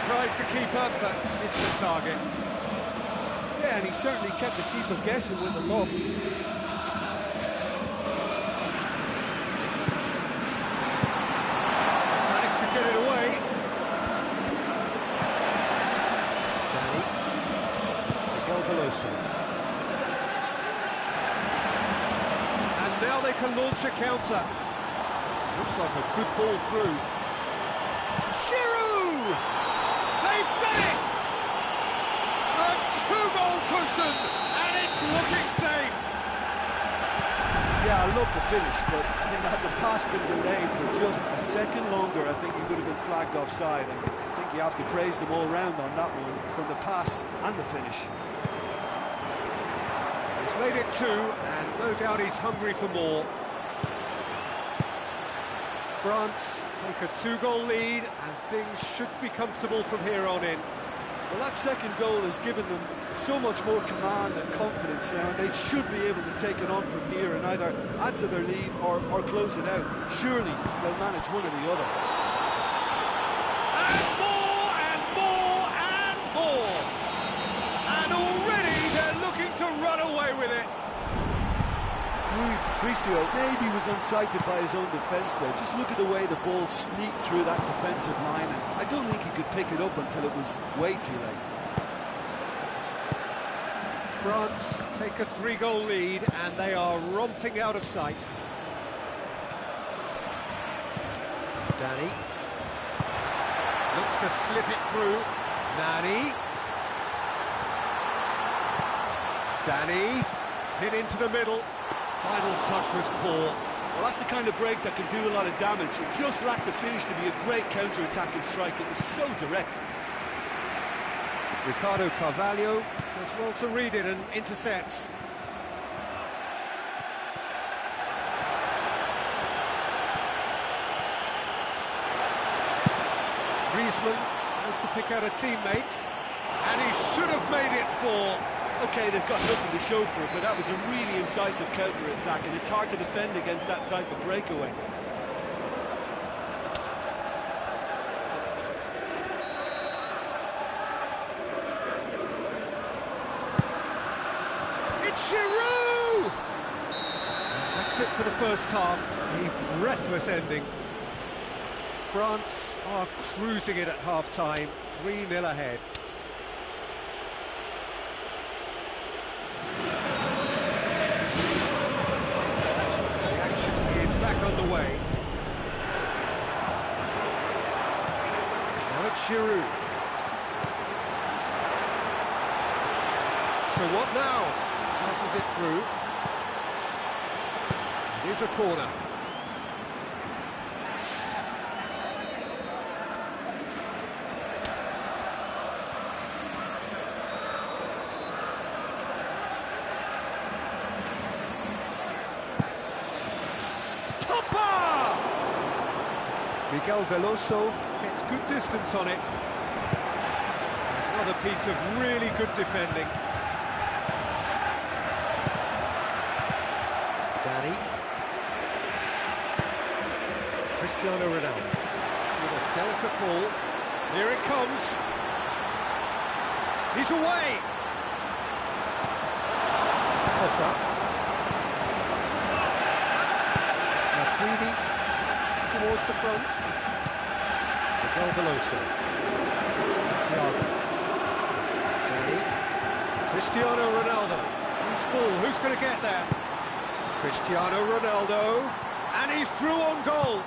Surprised the keeper, but missed the target. Yeah, and he certainly kept the keeper guessing with the lob. Managed to get it away. Danny. Miguel Veloso. And now they can launch a counter. Looks like a good ball through. Giroud! They've done it! A two-goal cushion, and it's looking safe. Yeah, I love the finish, but I think had the pass been delayed for just a second longer, I think he would have been flagged offside. And I think you have to praise them all round on that one, from the pass and the finish. He's made it two, and no doubt he's hungry for more. France take a two-goal lead, and things should be comfortable from here on in. Well, that second goal has given them so much more command and confidence now, and they should be able to take it on from here and either add to their lead or close it out. Surely they'll manage one or the other. And more, and more, and more! And already they're looking to run away with it. Rui Patricio maybe was unsighted by his own defence there. Just look at the way the ball sneaked through that defensive line, and I don't think he could pick it up until it was way too late. France take a three-goal lead, and they are romping out of sight. Danny. Looks to slip it through. Nani. Danny. Hit into the middle. Final touch was poor. Well, that's the kind of break that can do a lot of damage. It just lacked the finish to be a great counter-attacking strike. It was so direct. Ricardo Carvalho does well to read it and intercepts. Griezmann tries to pick out a teammate, and he should have made it four. OK, they've got nothing to show for it, but that was a really incisive counter-attack, and it's hard to defend against that type of breakaway. It's Giroud! That's it for the first half. A breathless ending. France are cruising it at half-time, 3-0 ahead. Back underway. Now it's Giroud. So what now? Passes it through. It is a corner. Miguel Veloso gets good distance on it. Another piece of really good defending. Danny. Cristiano Ronaldo with a delicate ball. Here it comes. He's away. Pogba. Matuidi towards the front. Miguel Veloso. Thiago. Danny. Cristiano Ronaldo. Who's ball? Who's going to get there? Cristiano Ronaldo. And he's through on goal.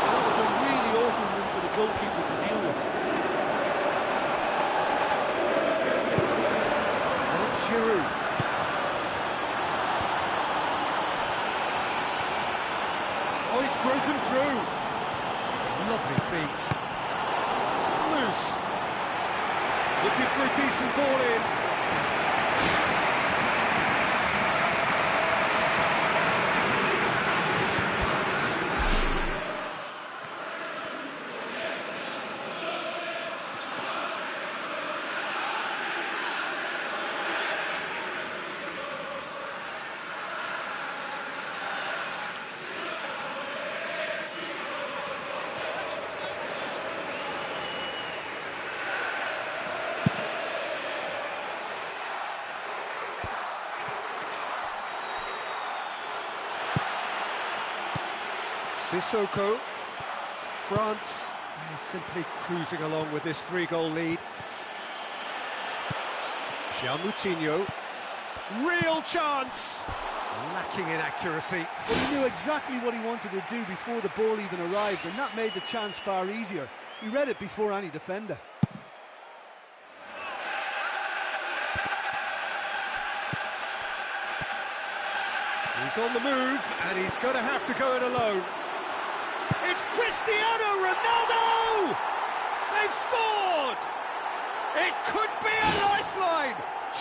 That was a really awkward one for the goalkeeper to deal with. And it's Giroud. Oh, he's broken through. Lovely feet. Loose. Looking for a decent ball in. Sissoko. France simply cruising along with this 3-goal lead. Jean Moutinho. Real chance! Lacking in accuracy. But he knew exactly what he wanted to do before the ball even arrived, and that made the chance far easier. He read it before any defender. He's on the move, and he's going to have to go it alone. It's Cristiano Ronaldo! They've scored! It could be a lifeline!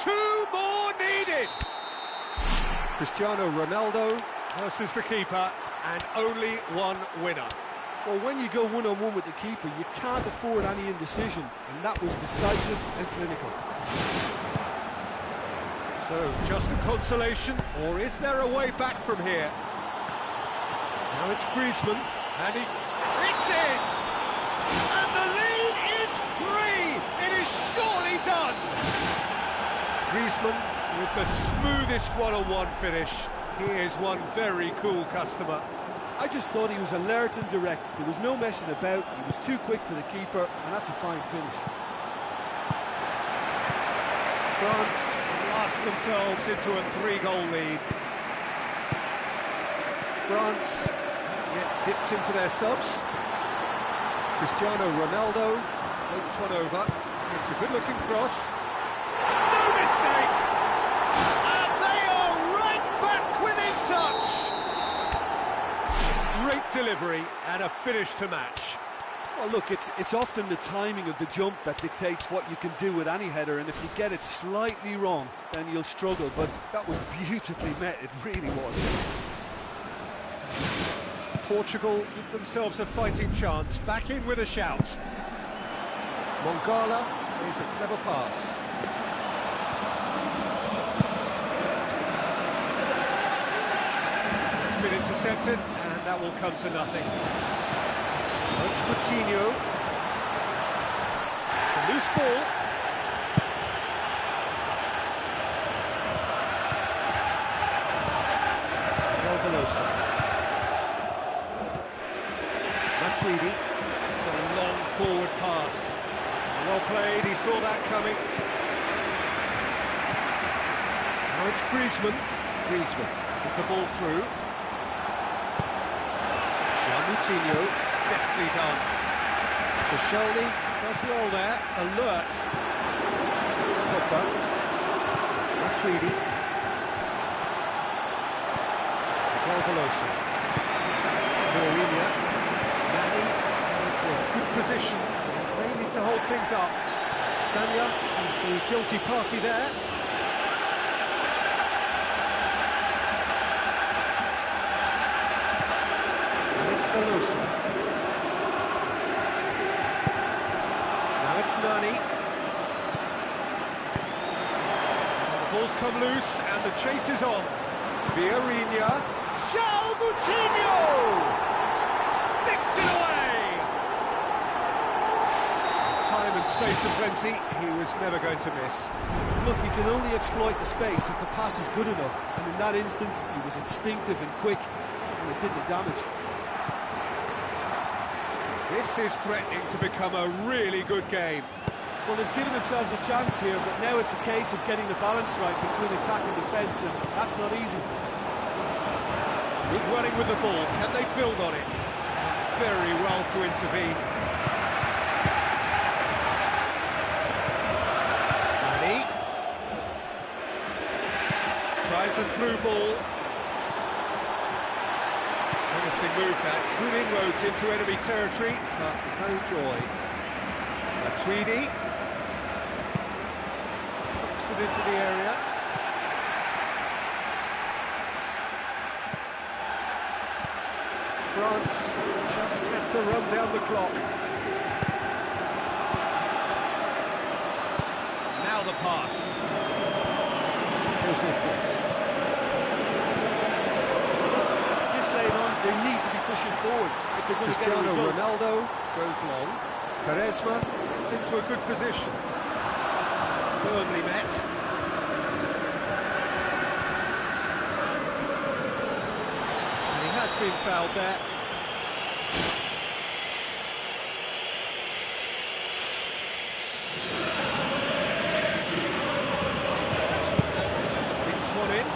2 more needed! Cristiano Ronaldo versus the keeper, and only one winner. Well, when you go one-on-one with the keeper, you can't afford any indecision, and that was decisive and clinical. So, just a consolation, or is there a way back from here? Now it's Griezmann, and It's in! And the lead is 3! It is surely done! Griezmann with the smoothest one-on-one finish. He is one very cool customer. I just thought he was alert and direct. There was no messing about. He was too quick for the keeper, and that's a fine finish. France blast themselves into a 3-goal lead. France get dipped into their subs. Cristiano Ronaldo floats one over. It's a good-looking cross. No mistake! And they are right back within touch! Great delivery and a finish to match. Well, look, it's often the timing of the jump that dictates what you can do with any header, and if you get it slightly wrong, then you'll struggle, but that was beautifully met, it really was. Portugal give themselves a fighting chance, back in with a shout. Mongala plays a clever pass. It's been intercepted, and that will come to nothing. It's Moutinho. It's a loose ball. Veloso. Matuidi. It's a long forward pass. Well played, he saw that coming. Now it's Griezmann. Griezmann with the ball through. Jean Moutinho, deftly done. Koscielny does well there, alert. Pogba. Matuidi. Veloso. Mourinho. Nani into a good position. They need to hold things up. Sanya is the guilty party there. And it's Veloso. Now it's Nani. The ball's come loose and the chase is on. Vieirinha. João Moutinho! Sticks it away! Time and space aplenty, he was never going to miss. Look, you can only exploit the space if the pass is good enough, and in that instance, he was instinctive and quick, and it did the damage. This is threatening to become a really good game. Well, they've given themselves a chance here, but now it's a case of getting the balance right between attack and defence, and that's not easy. Good running with the ball. Can they build on it? Very well to intervene. Nani tries a through ball. Promising move that. Good inroads into enemy territory, but no joy. Matuidi pumps it into the area. France just have to run down the clock. Now the pass. Joseph Font. This late on, they need to be pushing forward if they're going to get a Cristiano result. Ronaldo goes long. Quaresma gets into a good position. Firmly met. And he has been fouled there. One in.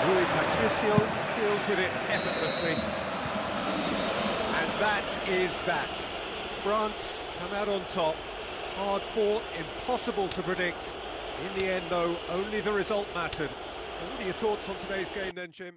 Rui Patricio deals with it effortlessly. And that is that. France come out on top. Hard fought, impossible to predict. In the end, though, only the result mattered. What are your thoughts on today's game then, Jim?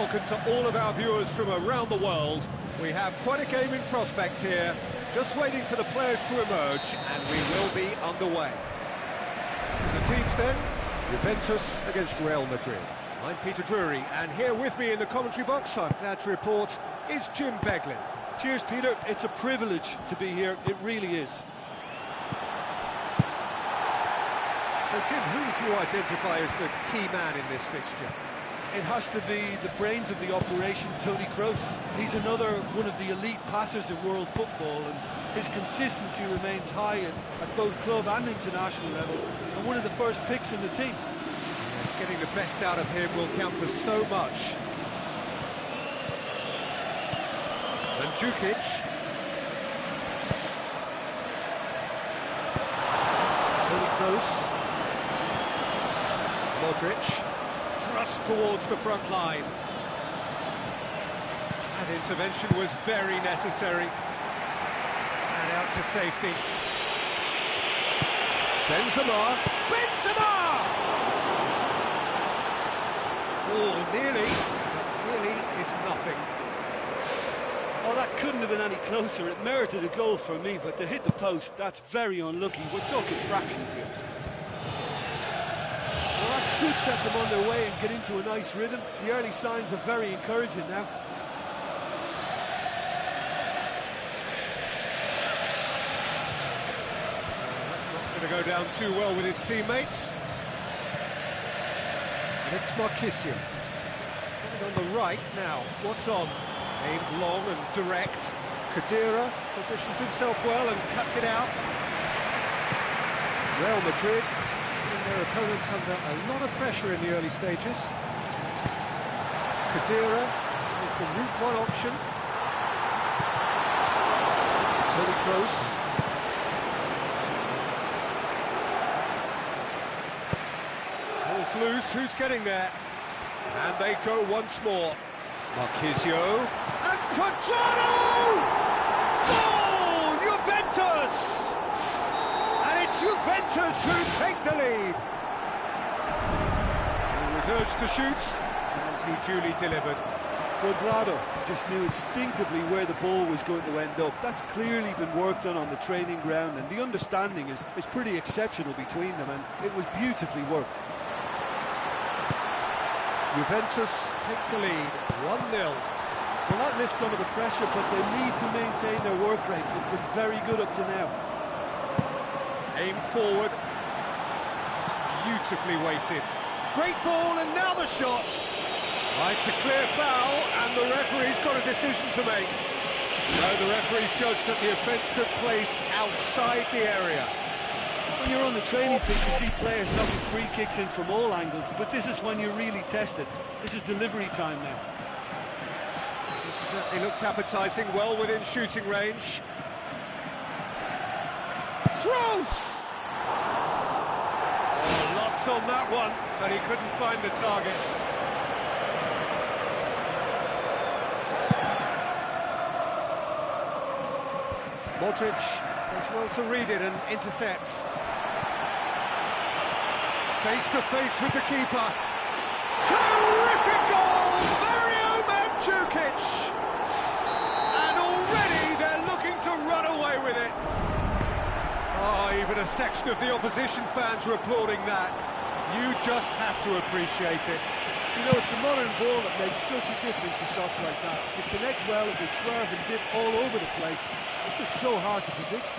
welcome to all of our viewers from around the world. We have quite a game in prospect here, just waiting for the players to emerge, and we will be underway. The teams then, Juventus against Real Madrid. I'm Peter Drury, and here with me in the commentary box, I'm glad to report, is Jim Beglin. Cheers, Peter. It's a privilege to be here. It really is. So, Jim, who would you identify as the key man in this fixture? It has to be the brains of the operation, Toni Kroos. He's another one of the elite passers in world football, and his consistency remains high at both club and international level, and one of the first picks in the team. Yes, getting the best out of him will count for so much. And Djukic. Toni Kroos. Modric. Thrust towards the front line. That intervention was very necessary. And out to safety. Benzema! Oh, nearly is nothing. Oh, that couldn't have been any closer. It merited a goal for me, but to hit the post, that's very unlucky. We're talking fractions here. Well, that should set them on their way and get into a nice rhythm. The early signs are very encouraging now. That's not going to go down too well with his teammates. And it's Marquisio. He's coming on the right now. What's on? Aimed long and direct. Khedira positions himself well and cuts it out. Real Madrid putting their opponents under a lot of pressure in the early stages. Khedira is the route one option. Toni Kroos. Ball's loose, who's getting there? And they go once more. Marquisio. And Quadrado! Goal! Juventus! And it's Juventus who take the lead. He was urged to shoot, and he duly delivered. Quadrado just knew instinctively where the ball was going to end up. That's clearly been worked on the training ground, and the understanding is pretty exceptional between them, and it was beautifully worked. Juventus take the lead, 1-0. Well, that lifts some of the pressure, but they need to maintain their work rate. It's been very good up to now. Aim forward. It's beautifully weighted. Great ball, and now the shot. It's a clear foul, and the referee's got a decision to make. No, the referee's judged that the offence took place outside the area. When you're on the training pitch, you see players knocking free kicks in from all angles, but this is when you really test it. This is delivery time now. This certainly looks appetising, well within shooting range. Kroos! Oh, lots on that one, but he couldn't find the target. Modric does well to read it and intercepts. Face to face with the keeper. Terrific goal! Mario Mandzukic! And already they're looking to run away with it. Oh, even a section of the opposition fans are applauding that. You just have to appreciate it. You know, it's the modern ball that makes such a difference to shots like that. If you connect well, it can swerve and dip all over the place. It's just so hard to predict.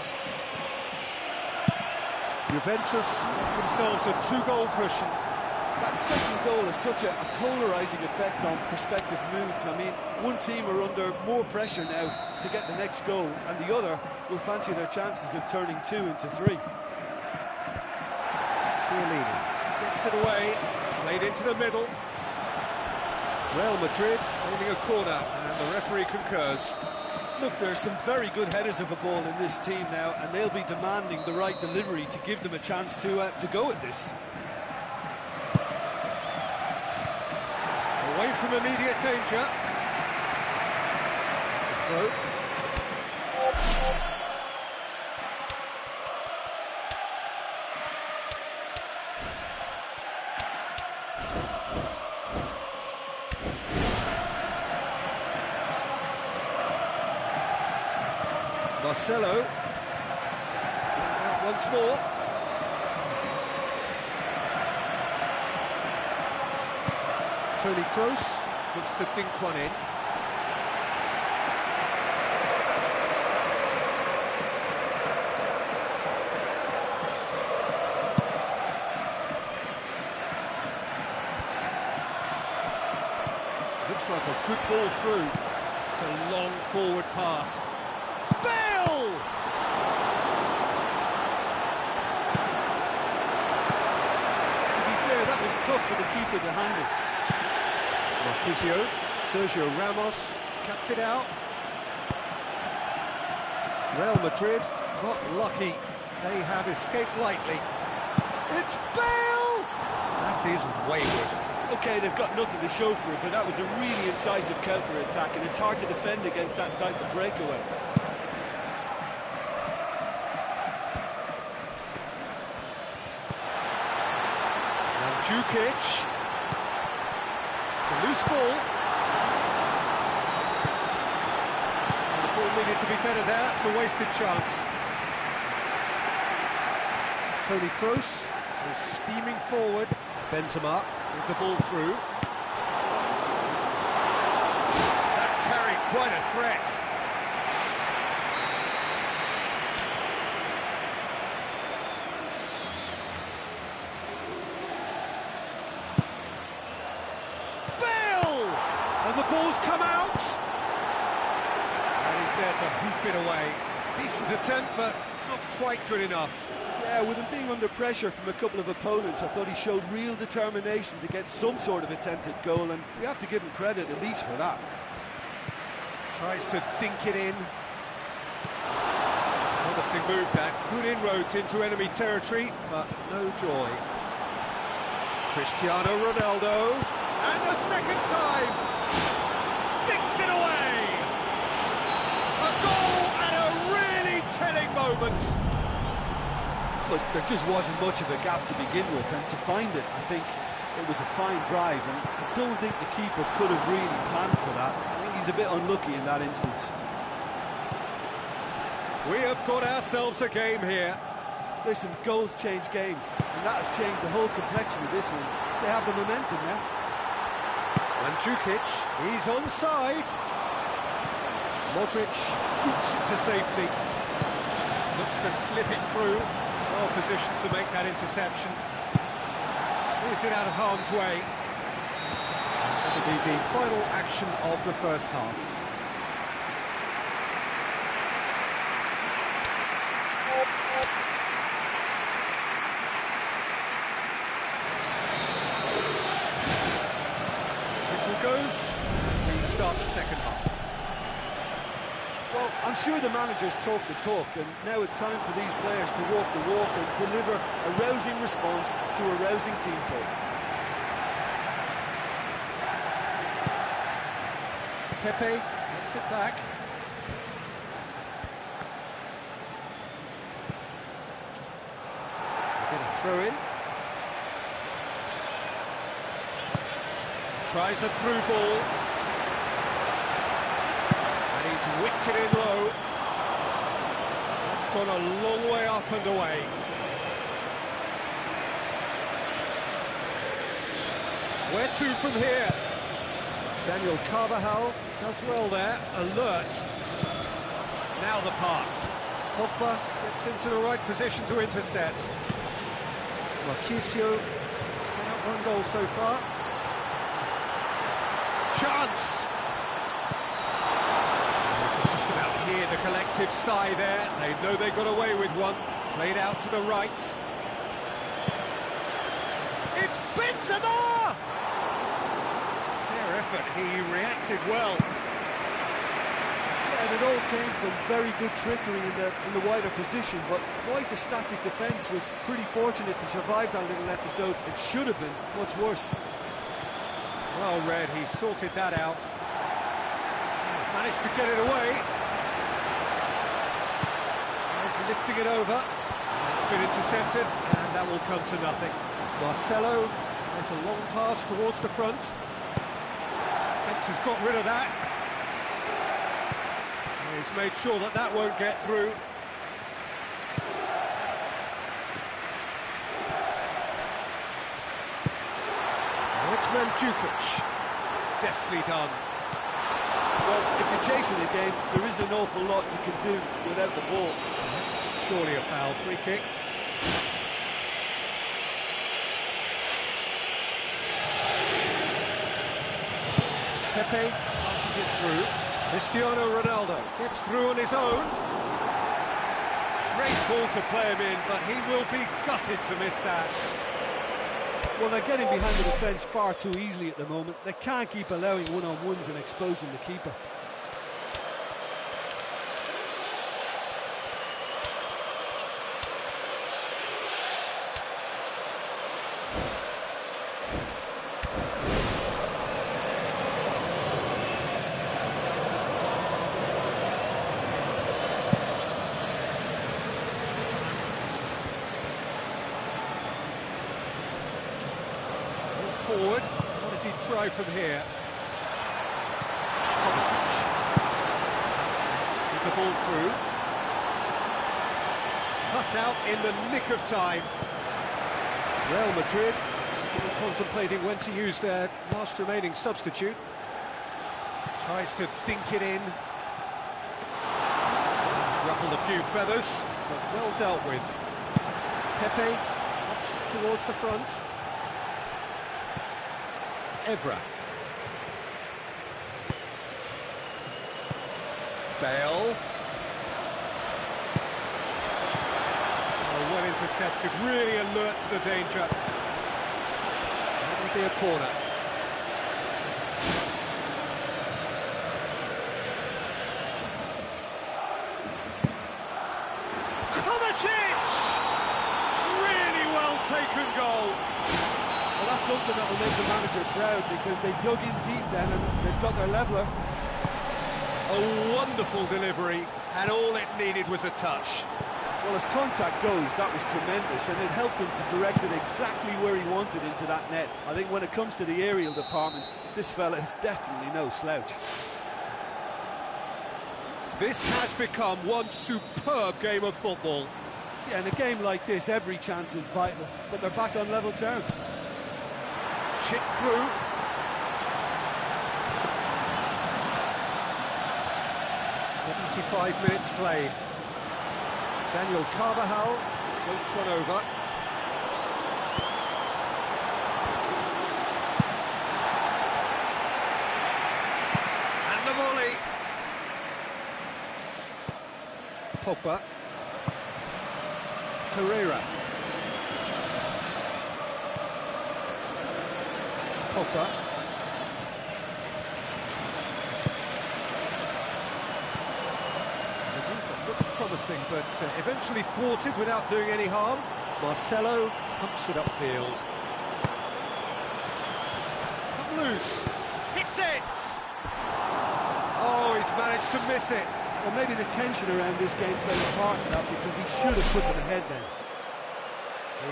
Juventus themselves a two-goal cushion. That second goal has such a polarising effect on prospective moods. I mean, one team are under more pressure now to get the next goal, and the other will fancy their chances of turning 2 into 3. Chiellini gets it away, played into the middle. Real Madrid claiming a corner, and the referee concurs. Look, there's some very good headers of a ball in this team now, and they'll be demanding the right delivery to give them a chance to go at this. Away from immediate danger. It's a throw. Marcelo goes out once more. Toni Kroos looks to dink one in. Looks like a good ball through. It's a long forward pass. Bale! To be fair, that was tough for the keeper to handle. Marquisio, Sergio Ramos cuts it out. Real Madrid got lucky. They have escaped lightly. It's Bale! That is wayward. Okay, they've got nothing to show for it, but that was a really incisive counter-attack, and it's hard to defend against that type of breakaway. Mandzukic. It's a loose ball. The ball needed to be better there. It's a wasted chance. Toni Kroos is steaming forward. Benzema with the ball through. That carried quite a threat. Bale! And the ball's come out. And he's there to hoof it away. Decent attempt, but not quite good enough. Yeah, with him being under pressure from a couple of opponents, I thought he showed real determination to get some sort of attempted goal, and we have to give him credit at least for that. Tries to dink it in. Promising move that. Good inroads into enemy territory, but no joy. Cristiano Ronaldo. And the second time! Sticks it away! A goal and a really telling moment. Look, there just wasn't much of a gap to begin with, and to find it, I think it was a fine drive, and I don't think the keeper could have really planned for that. I think he's a bit unlucky in that instance. We have got ourselves a game here. Listen, goals change games, and that has changed the whole complexion of this one. They have the momentum now. Mandzukic, he's onside. Modric boots it to safety. Looks to slip it through. Well positioned to make that interception. Clears it out of harm's way. That'll be the final action of the first half. Whistle goes. We start the second half. Well, I'm sure the managers talk the talk, and now it's time for these players to walk the walk and deliver a rousing response to a rousing team talk. Pepe gets it back. Get a throw in. Tries a through ball. And he's whipped it in low. It's gone a long way up and away. Where to from here? Daniel Carvajal does well there, alert. Now the pass. Pogba gets into the right position to intercept. Marquisio, set up one goal so far. Chance! You can just about hear the collective sigh there. They know they got away with one. Played out to the right. It's Benzema! Fair effort, he reacted well. And it all came from very good trickery in the wider position, but quite a static defence. Was pretty fortunate to survive that little episode. It should have been much worse. Well read, he sorted that out. Managed to get it away. Tries lifting it over. It's been intercepted, and that will come to nothing. Marcelo tries a long pass towards the front. Defence has got rid of that. He's made sure that that won't get through. Now it's Mandzukic. Deftly done. Well, if you're chasing a game, there isn't an awful lot you can do without the ball. That's surely a foul. Free kick. Pepe passes it through. Cristiano Ronaldo gets through on his own. Great ball to play him in, but he will be gutted to miss that. Well, they're getting behind the defence far too easily at the moment. They can't keep allowing one-on-ones and exposing the keeper. Forward. What does he try from here? Kovacic. With the ball through. Cut out in the nick of time. Real Madrid still contemplating when to use their last remaining substitute. Tries to dink it in. He's ruffled a few feathers, but well dealt with. Pepe ups it towards the front. Evra. Bale. Oh, well intercepted, really alert to the danger. That will be a corner. Kovacic! Really well taken goal. Well, that's something that will make the manager proud, because they dug in deep then and they've got their leveller. A wonderful delivery, and all it needed was a touch. Well, as contact goes, that was tremendous, and it helped him to direct it exactly where he wanted into that net. I think when it comes to the aerial department, this fella is definitely no slouch. This has become one superb game of football. Yeah, in a game like this, every chance is vital, but they're back on level terms. Chip through. "75 minutes played. Daniel Carvajal floats one over. And the volley. Pogba. Torreira. Pogba. Looked promising, but eventually thwarted without doing any harm. Marcelo pumps it upfield. It's come loose. Hits it! Oh, he's managed to miss it. Well, maybe the tension around this game played a part in that, because he should have put them ahead then.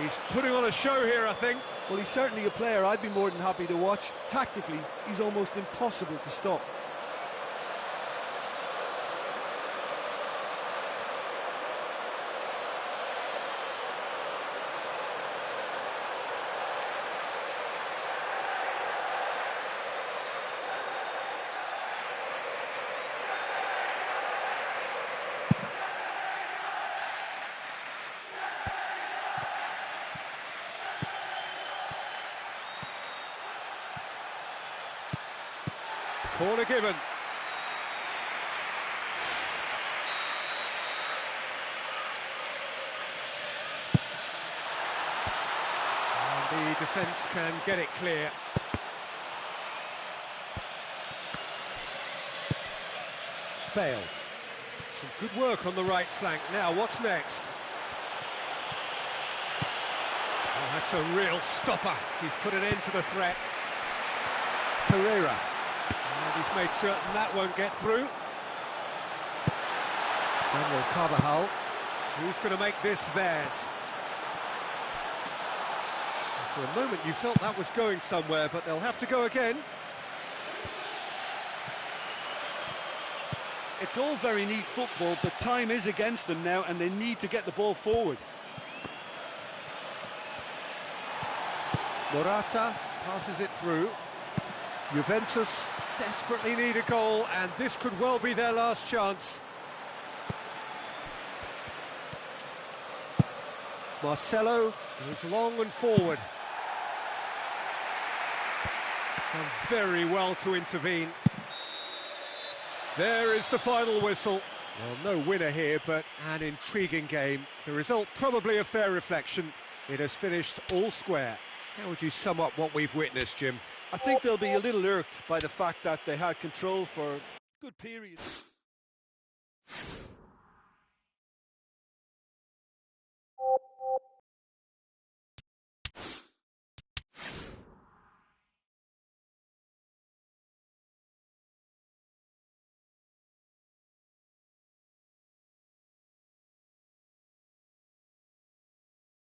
He's putting on a show here, I think. Well, he's certainly a player I'd be more than happy to watch. Tactically, he's almost impossible to stop. Corner given. And the defence can get it clear. Bale. Some good work on the right flank. Now, what's next? Oh, that's a real stopper. He's put an end to the threat. Torreira. And he's made certain that won't get through. Daniel Carvajal. Who's going to make this theirs? For a moment you felt that was going somewhere, but they'll have to go again. It's all very neat football, but time is against them now, and they need to get the ball forward. Morata passes it through. Juventus desperately need a goal, and this could well be their last chance. Marcelo goes long and forward. Done very well to intervene. There is the final whistle. Well, no winner here, but an intriguing game. The result probably a fair reflection. It has finished all square. How would you sum up what we've witnessed, Jim? I think they'll be a little irked by the fact that they had control for good periods.